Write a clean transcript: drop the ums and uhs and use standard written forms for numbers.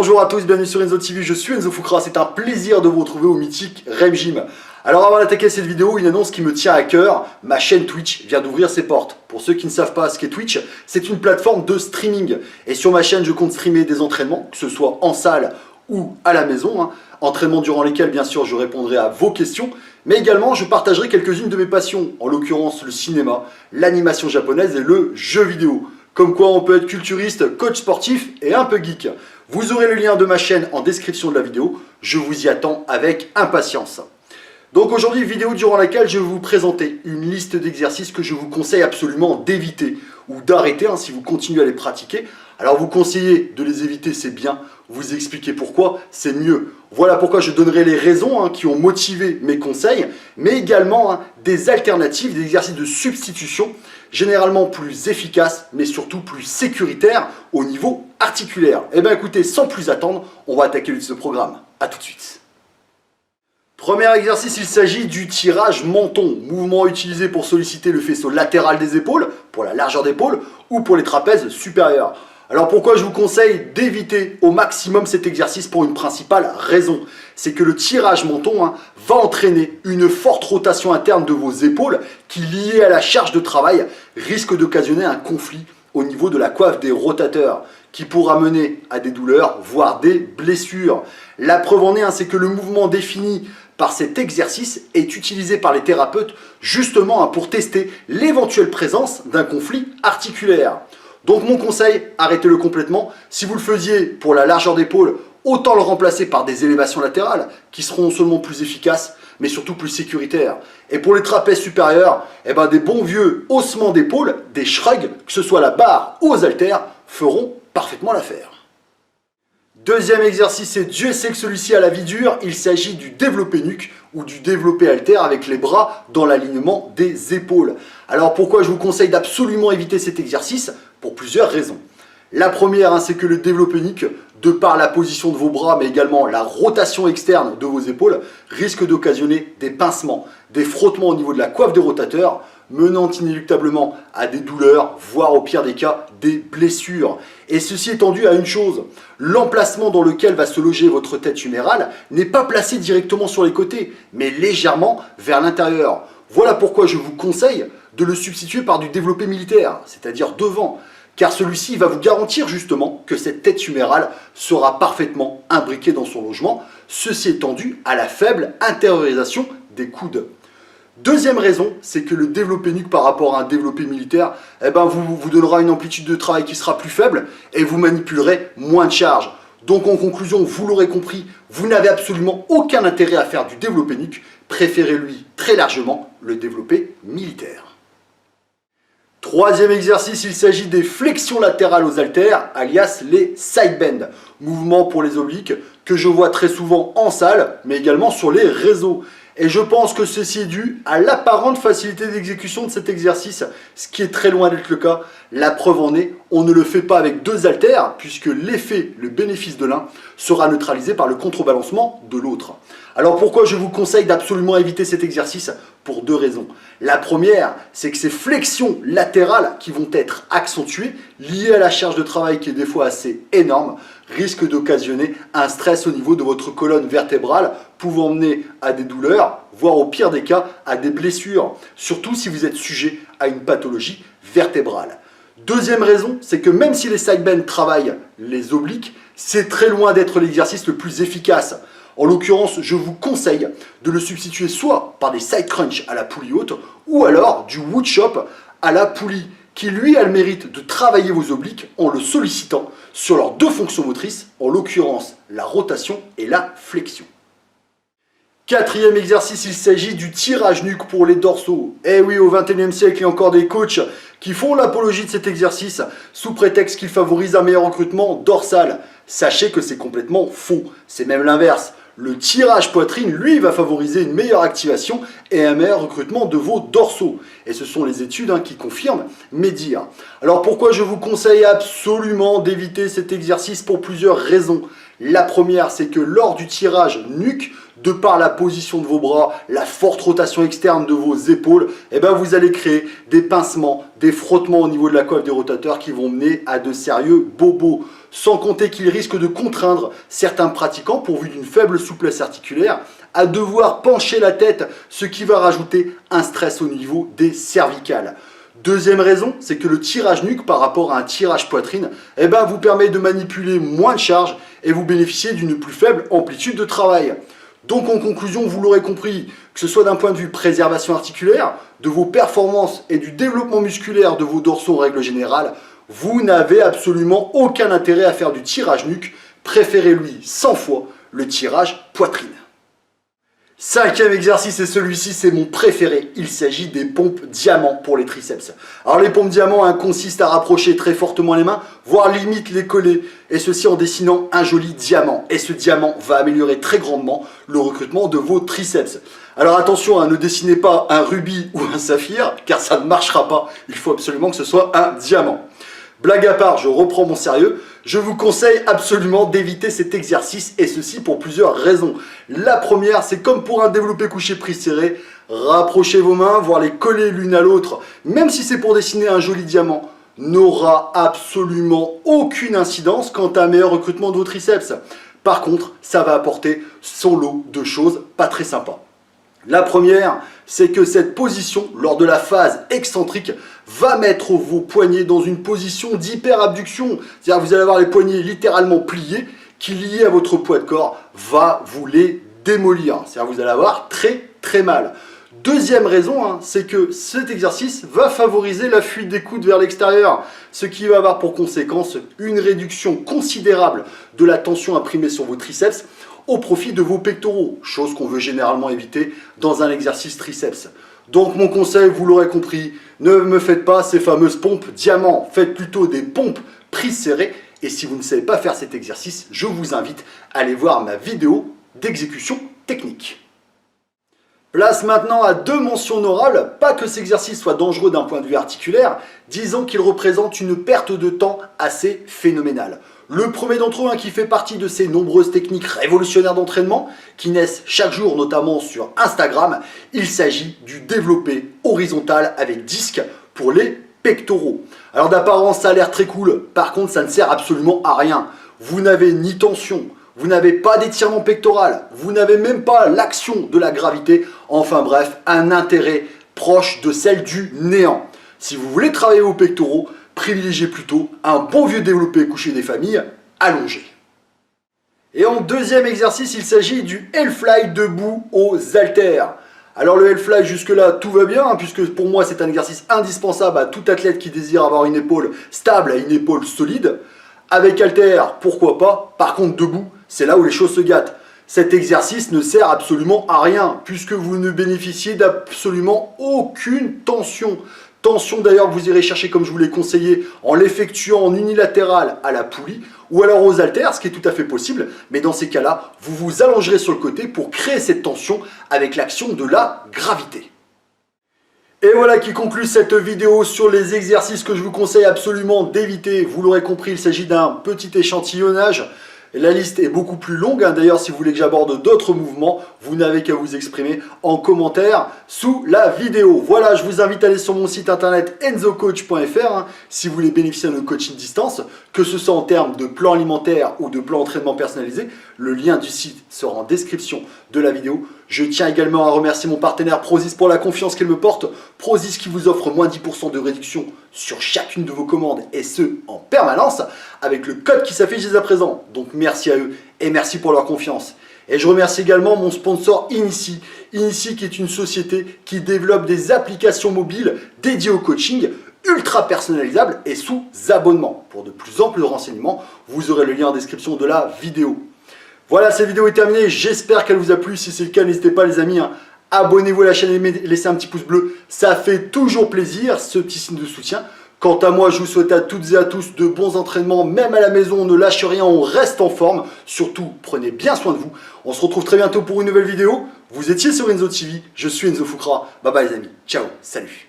Bonjour à tous, bienvenue sur Enzo TV, je suis Enzo Foucra, c'est un plaisir de vous retrouver au mythique Rem Gym. Alors avant d'attaquer cette vidéo, une annonce qui me tient à cœur, ma chaîne Twitch vient d'ouvrir ses portes. Pour ceux qui ne savent pas ce qu'est Twitch, c'est une plateforme de streaming. Et sur ma chaîne, je compte streamer des entraînements, que ce soit en salle ou à la maison. Entraînements durant lesquels, bien sûr, je répondrai à vos questions. Mais également, je partagerai quelques-unes de mes passions, en l'occurrence le cinéma, l'animation japonaise et le jeu vidéo. Comme quoi on peut être culturiste, coach sportif et un peu geek. Vous aurez le lien de ma chaîne en description de la vidéo, je vous y attends avec impatience. Donc aujourd'hui, vidéo durant laquelle je vais vous présenter une liste d'exercices que je vous conseille absolument d'éviter ou d'arrêter si vous continuez à les pratiquer. Alors vous conseillez de les éviter, c'est bien, vous expliquer pourquoi, c'est mieux. Voilà pourquoi je donnerai les raisons qui ont motivé mes conseils, mais également des alternatives, des exercices de substitution, généralement plus efficaces, mais surtout plus sécuritaires au niveau articulaire. Eh bien écoutez, sans plus attendre, on va attaquer ce programme. A tout de suite. Premier exercice, il s'agit du tirage menton, mouvement utilisé pour solliciter le faisceau latéral des épaules, pour la largeur d'épaule, ou pour les trapèzes supérieurs. Alors pourquoi je vous conseille d'éviter au maximum cet exercice pour une principale raison. C'est que le tirage menton va entraîner une forte rotation interne de vos épaules qui, liée à la charge de travail, risque d'occasionner un conflit au niveau de la coiffe des rotateurs qui pourra mener à des douleurs, voire des blessures. La preuve en est, c'est que le mouvement défini par cet exercice est utilisé par les thérapeutes justement pour tester l'éventuelle présence d'un conflit articulaire. Donc mon conseil, arrêtez-le complètement. Si vous le faisiez pour la largeur d'épaule, autant le remplacer par des élévations latérales qui seront non seulement plus efficaces, mais surtout plus sécuritaires. Et pour les trapèzes supérieurs, des bons vieux ossements d'épaule, des shrugs, que ce soit à la barre ou aux haltères, feront parfaitement l'affaire. Deuxième exercice, et Dieu sait que celui-ci a la vie dure, il s'agit du développé nuque ou du développé haltère avec les bras dans l'alignement des épaules. Alors pourquoi je vous conseille d'absolument éviter cet exercice? Pour plusieurs raisons. La première, c'est que le développé nuque, de par la position de vos bras, mais également la rotation externe de vos épaules, risque d'occasionner des pincements, des frottements au niveau de la coiffe des rotateurs, menant inéluctablement à des douleurs, voire au pire des cas, des blessures. Et ceci étant dû à une chose, l'emplacement dans lequel va se loger votre tête humérale n'est pas placé directement sur les côtés, mais légèrement vers l'intérieur. Voilà pourquoi je vous conseille de le substituer par du développé militaire, c'est-à-dire devant, car celui-ci va vous garantir justement que cette tête humérale sera parfaitement imbriquée dans son logement, ceci étant dû à la faible intériorisation des coudes. Deuxième raison, c'est que le développé nuque par rapport à un développé militaire vous donnera une amplitude de travail qui sera plus faible et vous manipulerez moins de charge. Donc en conclusion, vous l'aurez compris, vous n'avez absolument aucun intérêt à faire du développé nuque, préférez-lui très largement le développé militaire. Troisième exercice, il s'agit des flexions latérales aux haltères, alias les side bends, mouvements pour les obliques que je vois très souvent en salle, mais également sur les réseaux. Et je pense que ceci est dû à l'apparente facilité d'exécution de cet exercice, ce qui est très loin d'être le cas. La preuve en est, on ne le fait pas avec deux haltères, puisque l'effet, le bénéfice de l'un, sera neutralisé par le contrebalancement de l'autre. Alors pourquoi je vous conseille d'absolument éviter cet exercice? Pour deux raisons. La première, c'est que ces flexions latérales qui vont être accentuées, liées à la charge de travail qui est des fois assez énorme, risquent d'occasionner un stress au niveau de votre colonne vertébrale, pouvant mener à des douleurs, voire au pire des cas, à des blessures, surtout si vous êtes sujet à une pathologie vertébrale. Deuxième raison, c'est que même si les side bends travaillent les obliques, c'est très loin d'être l'exercice le plus efficace. En l'occurrence, je vous conseille de le substituer soit par des side crunch à la poulie haute, ou alors du wood chop à la poulie, qui lui a le mérite de travailler vos obliques en le sollicitant sur leurs deux fonctions motrices, en l'occurrence la rotation et la flexion. Quatrième exercice, il s'agit du tirage nuque pour les dorsaux. Eh oui, au XXIe siècle, il y a encore des coachs qui font l'apologie de cet exercice sous prétexte qu'il favorise un meilleur recrutement dorsal. Sachez que c'est complètement faux, c'est même l'inverse. Le tirage poitrine, lui, va favoriser une meilleure activation et un meilleur recrutement de vos dorsaux. Et ce sont les études qui confirment mes dires. Alors pourquoi je vous conseille absolument d'éviter cet exercice? Pour plusieurs raisons. La première, c'est que lors du tirage nuque, de par la position de vos bras, la forte rotation externe de vos épaules, et ben vous allez créer des pincements, des frottements au niveau de la coiffe des rotateurs qui vont mener à de sérieux bobos. Sans compter qu'il risque de contraindre certains pratiquants, pourvus d'une faible souplesse articulaire, à devoir pencher la tête, ce qui va rajouter un stress au niveau des cervicales. Deuxième raison, c'est que le tirage nuque par rapport à un tirage poitrine vous permet de manipuler moins de charge et vous bénéficiez d'une plus faible amplitude de travail. Donc en conclusion, vous l'aurez compris, que ce soit d'un point de vue préservation articulaire, de vos performances et du développement musculaire de vos dorsaux en règle générale, vous n'avez absolument aucun intérêt à faire du tirage nuque. Préférez lui 100 fois le tirage poitrine. Cinquième exercice, et celui-ci c'est mon préféré, il s'agit des pompes diamants pour les triceps. Alors les pompes diamants consistent à rapprocher très fortement les mains, voire limite les coller, et ceci en dessinant un joli diamant. Et ce diamant va améliorer très grandement le recrutement de vos triceps. Alors attention, ne dessinez pas un rubis ou un saphir, car ça ne marchera pas, il faut absolument que ce soit un diamant. Blague à part, je reprends mon sérieux, je vous conseille absolument d'éviter cet exercice et ceci pour plusieurs raisons. La première, c'est comme pour un développé couché prise serrée, rapprochez vos mains, voire les coller l'une à l'autre, même si c'est pour dessiner un joli diamant, n'aura absolument aucune incidence quant à un meilleur recrutement de vos triceps. Par contre, ça va apporter son lot de choses pas très sympas. La première, c'est que cette position, lors de la phase excentrique, va mettre vos poignets dans une position d'hyperabduction. C'est-à-dire que vous allez avoir les poignets littéralement pliés, qui liés à votre poids de corps, va vous les démolir. C'est-à-dire que vous allez avoir très mal. Deuxième raison, c'est que cet exercice va favoriser la fuite des coudes vers l'extérieur, ce qui va avoir pour conséquence une réduction considérable de la tension imprimée sur vos triceps, au profit de vos pectoraux, chose qu'on veut généralement éviter dans un exercice triceps. Donc mon conseil, vous l'aurez compris, ne me faites pas ces fameuses pompes diamants, faites plutôt des pompes prises serrées. Et si vous ne savez pas faire cet exercice, je vous invite à aller voir ma vidéo d'exécution technique. Place maintenant à deux mentions honorables, pas que cet exercice soit dangereux d'un point de vue articulaire, disons qu'il représente une perte de temps assez phénoménale. Le premier d'entre eux qui fait partie de ces nombreuses techniques révolutionnaires d'entraînement qui naissent chaque jour, notamment sur Instagram, il s'agit du développé horizontal avec disque pour les pectoraux. Alors d'apparence ça a l'air très cool, par contre ça ne sert absolument à rien. Vous n'avez ni tension, vous n'avez pas d'étirement pectoral, vous n'avez même pas l'action de la gravité, enfin bref, un intérêt proche de celle du néant. Si vous voulez travailler vos pectoraux, privilégiez plutôt un bon vieux développé couché des familles allongé. Et en deuxième exercice, il s'agit du Hellfly debout aux haltères. Alors le Hellfly jusque là tout va bien, puisque pour moi c'est un exercice indispensable à tout athlète qui désire avoir une épaule stable et une épaule solide. Avec haltères, pourquoi pas, par contre debout, c'est là où les choses se gâtent. Cet exercice ne sert absolument à rien, puisque vous ne bénéficiez d'absolument aucune tension. Tension d'ailleurs que vous irez chercher comme je vous l'ai conseillé en l'effectuant en unilatéral à la poulie ou alors aux haltères, ce qui est tout à fait possible, mais dans ces cas-là, vous vous allongerez sur le côté pour créer cette tension avec l'action de la gravité. Et voilà qui conclut cette vidéo sur les exercices que je vous conseille absolument d'éviter. Vous l'aurez compris, il s'agit d'un petit échantillonnage. La liste est beaucoup plus longue, d'ailleurs si vous voulez que j'aborde d'autres mouvements, vous n'avez qu'à vous exprimer en commentaire sous la vidéo. Voilà, je vous invite à aller sur mon site internet enzocoach.fr si vous voulez bénéficier d'un coaching distance, que ce soit en termes de plan alimentaire ou de plan entraînement personnalisé. Le lien du site sera en description de la vidéo. Je tiens également à remercier mon partenaire Prozis pour la confiance qu'il me porte. Prozis qui vous offre moins 10% de réduction sur chacune de vos commandes et ce en permanence avec le code qui s'affiche dès à présent. Donc merci à eux et merci pour leur confiance. Et je remercie également mon sponsor Inici. Inici qui est une société qui développe des applications mobiles dédiées au coaching ultra personnalisables et sous abonnement. Pour de plus amples renseignements, vous aurez le lien en description de la vidéo. Voilà, cette vidéo est terminée, j'espère qu'elle vous a plu. Si c'est le cas, n'hésitez pas les amis, abonnez-vous à la chaîne et laissez un petit pouce bleu, ça fait toujours plaisir, ce petit signe de soutien. Quant à moi, je vous souhaite à toutes et à tous de bons entraînements, même à la maison, on ne lâche rien, on reste en forme. Surtout, prenez bien soin de vous. On se retrouve très bientôt pour une nouvelle vidéo. Vous étiez sur Enzo TV, je suis Enzo Foucra. Bye bye les amis, ciao, salut.